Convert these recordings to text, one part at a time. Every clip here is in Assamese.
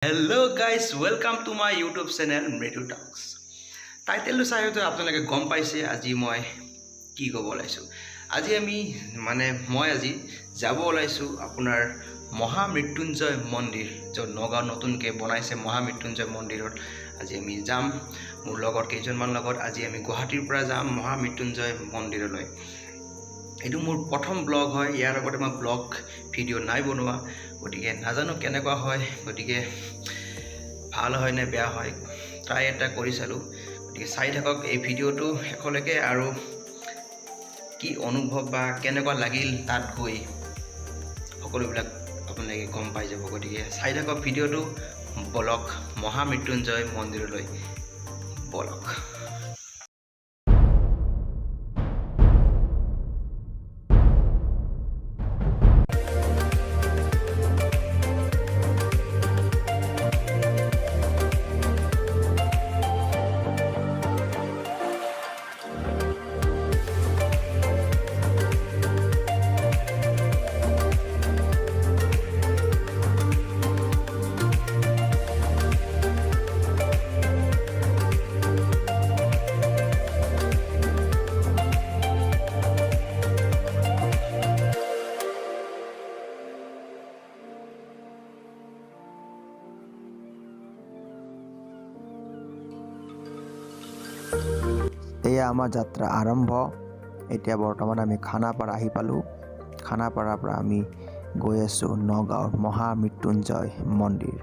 Hello guys, welcome to my YouTube channel Mridu Talks. Title চাই হয়তো আপোনালোকে গম পাইছে আজি মই কি ক'ব ওলাইছো। আজি মই আজি যাব ওলাইছো আপোনাৰ মহা মৃত্যুঞ্জয় মন্দিৰ য'ত নগাঁও নতুনকৈ বনাইছে মহা মৃত্যুঞ্জয় মন্দিৰত আজি আমি যাম মোৰ লগৰ কেইজনমান লগত আজি আমি গুৱাহাটীৰ পৰা যাম মহা মৃত্যুঞ্জয় মন্দিৰলৈ। এইটো মোৰ প্ৰথম ব্লগ হয় ইয়াৰ আগতে মই ব্লগ ভিডিঅ' নাই বনোৱা গতিকে নাজানো কেনেকুৱা হয় গতিকে ভাল হয় নে বেয়া হয় ট্ৰাই এটা কৰি চালোঁ গতিকে চাই থাকক এই ভিডিঅ'টো শেষলৈকে আৰু কি অনুভৱ বা কেনেকুৱা লাগিল তাত গৈ সকলোবিলাক আপোনালোকে গম পাই যাব গতিকে চাই থাকক ভিডিঅ'টো বলক মহা মৃত্যুঞ্জয় মন্দিৰলৈ বলক। এয়া আমাৰ যাত্ৰা আৰম্ভ। এতিয়া বৰ্তমান আমি খানাপাৰা আহি পালোঁ। খানাপাৰাৰ পৰা আমি গৈ আছোঁ নগাঁৱৰ মহা মৃত্যুঞ্জয় মন্দিৰ।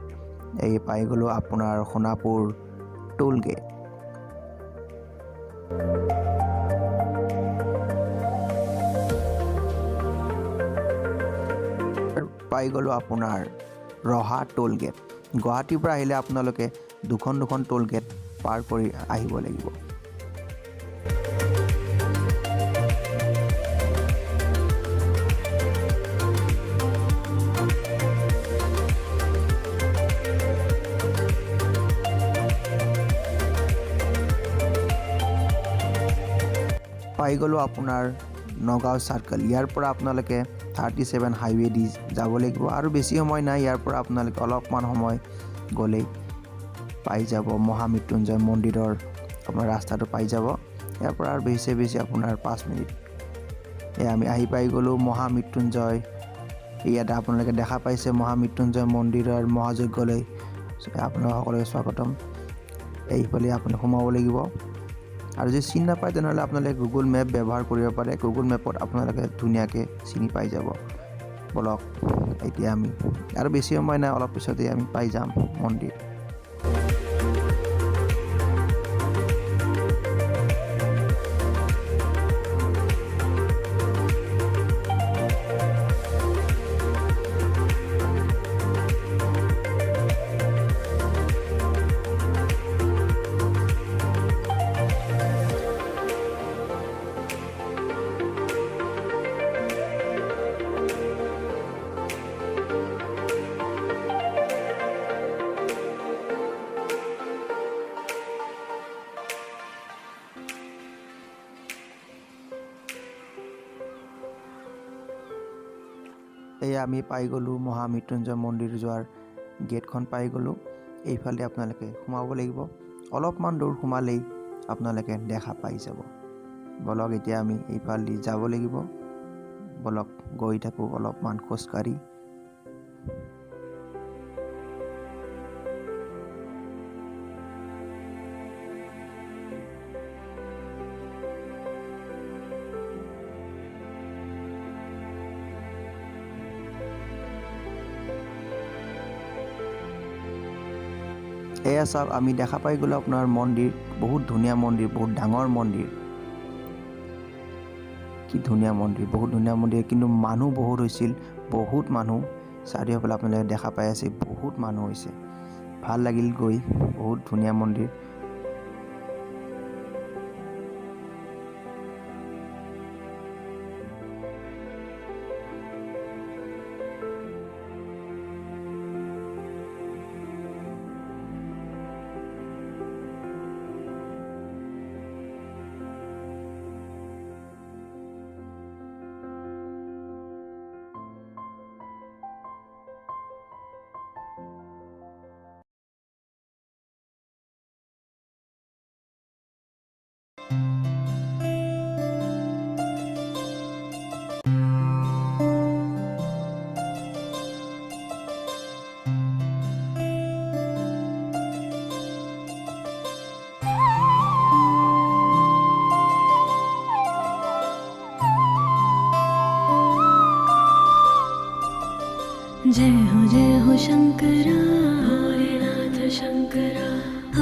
এই পাই গ'লোঁ আপোনাৰ সোণাপুৰ টোল গেট। পাই গ'লোঁ আপোনাৰ ৰহা টোল গেট। গুৱাহাটীৰ পৰা আহিলে আপোনালোকে দুখন টোল গেট পাৰ কৰি আহিব লাগিব। পাই গ'লোঁ আপোনাৰ নগাঁও চাৰ্কল। ইয়াৰ পৰা আপোনালোকে 37 হাইৱে দি যাব লাগিব আৰু বেছি সময় নাই ইয়াৰ পৰা আপোনালোকে অলপমান সময় গ'লেই পাই যাব মহা মৃত্যুঞ্জয় মন্দিৰৰ আপোনাৰ ৰাস্তাটো পাই যাব। ইয়াৰ পৰা আৰু বেছি আপোনাৰ 5 মিনিট। আমি আহি পাই গ'লোঁ মহা মৃত্যুঞ্জয়। ইয়াতে আপোনালোকে দেখা পাইছে মহা মৃত্যুঞ্জয় মন্দিৰৰ মহাযজ্ঞলৈ আপোনালোক সকলোকে স্বাগতম। এইফালে আপুনি সোমাব লাগিব আৰু যদি চিনি নাপায় তেনেহ'লে আপোনালোকে গুগল মেপ ব্যৱহাৰ কৰিব পাৰে। গুগল মেপত আপোনালোকে ধুনীয়াকৈ চিনি পাই যাব। বলক এতিয়া আমি আৰু বেছি সময় নাই অলপ পিছতে আমি পাই যাম মন্দিৰ। এয়া আমি পাই গ'লোঁ মহা মৃত্যুঞ্জয় মন্দিৰ যোৱাৰ গেটখন পাই গ'লোঁ। এইফালে আপোনালোকে সোমাব লাগিব। অলপমান দূৰ সোমালেই আপোনালোকে দেখা পাই যাব। বলক এতিয়া আমি এইফালেদি যাব লাগিব। বলক গৈ থাকোঁ অলপমান খোজকাঢ়ি। এয়া চাওক আমি দেখা পাই গ'লোঁ আপোনাৰ মন্দিৰ। বহুত ধুনীয়া মন্দিৰ, বহুত ডাঙৰ মন্দিৰ। কি ধুনীয়া মন্দিৰ, বহুত ধুনীয়া মন্দিৰ। কিন্তু মানুহ বহুত হৈছিল, বহুত মানুহ। চাৰিওফালে আপোনালোকে দেখা পাই আছে বহুত মানুহ হৈছে। ভাল লাগিল গৈ, বহুত ধুনীয়া মন্দিৰ। शंकरा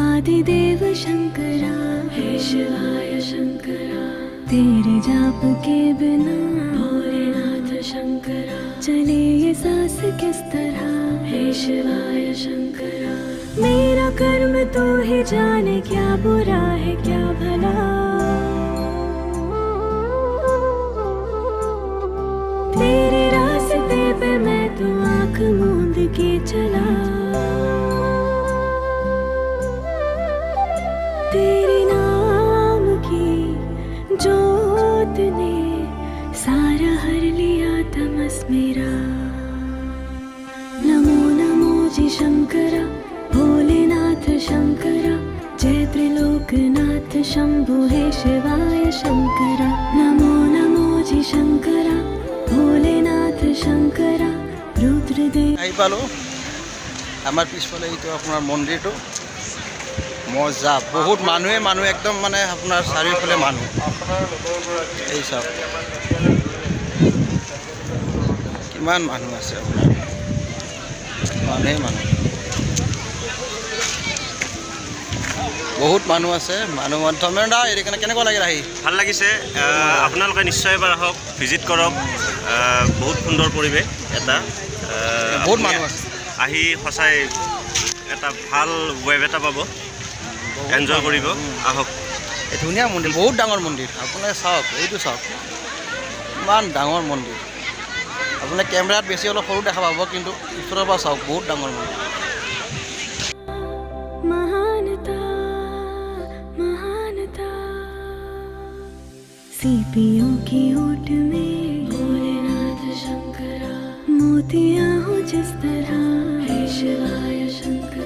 आदिदेव शंकरा हे शिवाय शंकरा तेरे जाप के बिना भोलेनाथ शंकरा चले ये सांस किस तरह हे शिवाय शंकरा मेरा कर्म तो ही जाने क्या बुरा है क्या भला तेरे रास्ते पे मैं तो आँख मूंद के चला तेरे नाम की जोत ने सारा हर लिया तमस मेरा नमो नमो जी शंकरा भोलेनाथ शंकरा जय त्रिलोकनाथ शंभु हे शिवाय शंकरा नमो नमो जी शंकरा भोलेनाथ शंकरा रुद्रदेव আহি পালোঁ আমাৰ পিছফালে এইটো আপোনাৰ মন্দিৰটো মজা বহুত মানুহ একদম মানে আপোনাৰ চাৰিওফালে মানুহ এই চাওক কিমান মানুহ আছে আপোনাৰ মানুহ বহুত মানুহ আছে মানুহ ধৰ্মেন্দ্ৰ দা এৰিকানে কেনেকুৱা লাগিল আহি ভাল লাগিছে আপোনালোকে নিশ্চয় এবাৰ আহক ভিজিট কৰক বহুত সুন্দৰ পৰিৱেশ এটা বহুত মানুহ আছে আহি সঁচাই এটা ভাল ৱেব এটা পাব এনজয় কৰিব আহক এই ধুনীয়া মন্দিৰ বহুত ডাঙৰ মন্দিৰ আপোনালোকে চাওক এইটো চাওক ইমান ডাঙৰ মন্দিৰ আপোনালোকে কেমেৰাত বেছি অলপ সৰু দেখা পাব কিন্তু ওচৰৰ পৰা চাওক বহুত ডাঙৰ মন্দিৰ महानता महानता सीपियों की ओट में भोलेनाथ शंकरा मोतियां हो जिस तरह हे शिवाय शंकर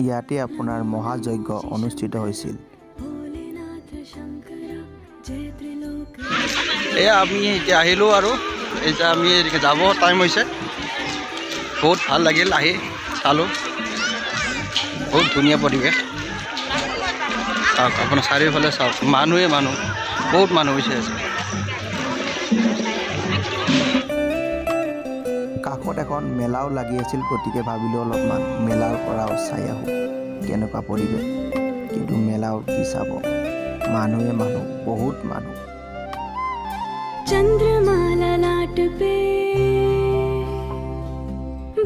ইয়াতে আপোনাৰ মহাযজ্ঞ অনুষ্ঠিত হৈছিল भोलेनाथ शंकरा जय त्रिलोक এয়া আমি এতিয়া আহিলোঁ আৰু এতিয়া আমি যাব টাইম হৈছে বহুত ভাল লাগিল আহি চালোঁ বহুত ধুনীয়া পৰিৱেশ চাওক আপোনাৰ চাৰিওফালে চাওক মানুহে মানুহ বহুত মানুহ হৈছে আছে কাষত এখন মেলাও লাগি আছিল গতিকে ভাবিলোঁ অলপমান মেলাৰ পৰাও চাই আহোঁ কেনেকুৱা পৰিৱেশ কিন্তু মেলাও কি চাব মানুহে মানুহ বহুত মানুহ चंद्रमा ललाट पे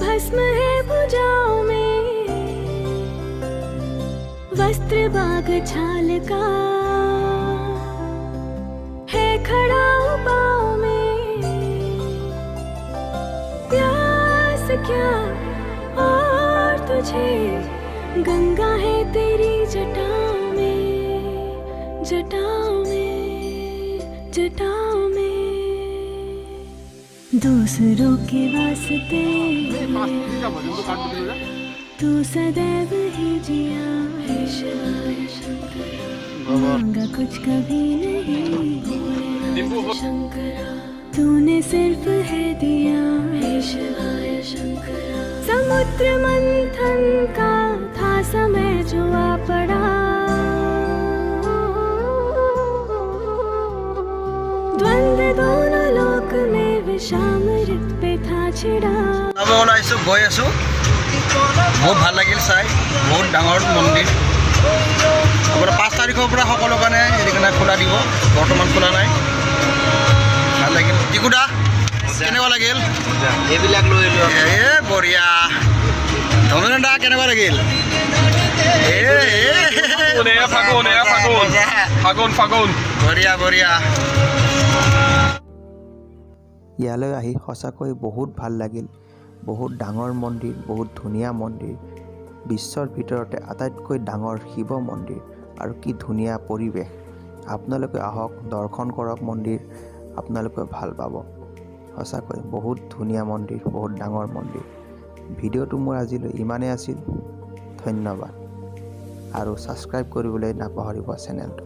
भस्म है भुजाओं में वस्त्र बाग छाल का है खड़ा पाँव में प्यास क्या और तुझे गंगा है तेरी जटाओं में जटाओं में जटाओं में दूसरों के वास्ते तू सदैव ही जिया हे शिवाय शंकरा मांगा कुछ कभी नहीं भोलेनाथ शंकरा तूने सिर्फ है दिया हे शिवाय शंकरा समुद्र मंथन का था समय जो आ पड़ा द्वंद दोनों लोक में विषामृत पे था छिड़ा আমি ওলাইছোঁ গৈ আছোঁ বহুত ভাল লাগিল চাই বহুত ডাঙৰ মন্দিৰ আপোনাৰ 5 তাৰিখৰ পৰা সকলো কাৰণে এৰিকানে খোলা দিব বৰ্তমান খোলা নাই ভাল লাগিল টিকুদা কেনেকুৱা লাগিল এইবিলাক লৈ এ বঢ়িয়া ধৰ্মেন্দ্ৰ দা কেনেকুৱা লাগিল ফাগুন বঢ়িয়া বঢ়িয়া ইয়ালৈ আহি সঁচাকৈ বহুত ভাল লাগিল বহুত ডাঙৰ মন্দিৰ বহুত ধুনীয়া মন্দিৰ বিশ্বৰ ভিতৰতে আটাইতকৈ ডাঙৰ শিৱ মন্দিৰ আৰু কি ধুনীয়া পৰিৱেশ আপোনালোকে আহক দৰ্শন কৰক মন্দিৰ আপোনালোকে ভাল পাব সঁচাকৈ বহুত ধুনীয়া মন্দিৰ, বহুত ডাঙৰ মন্দিৰ। ভিডিঅ'টো মোৰ আজিলৈ ইমানেই আছিল। ধন্যবাদ আৰু ছাবস্ক্ৰাইব কৰিবলৈ নাপাহৰিব চেনেলটো।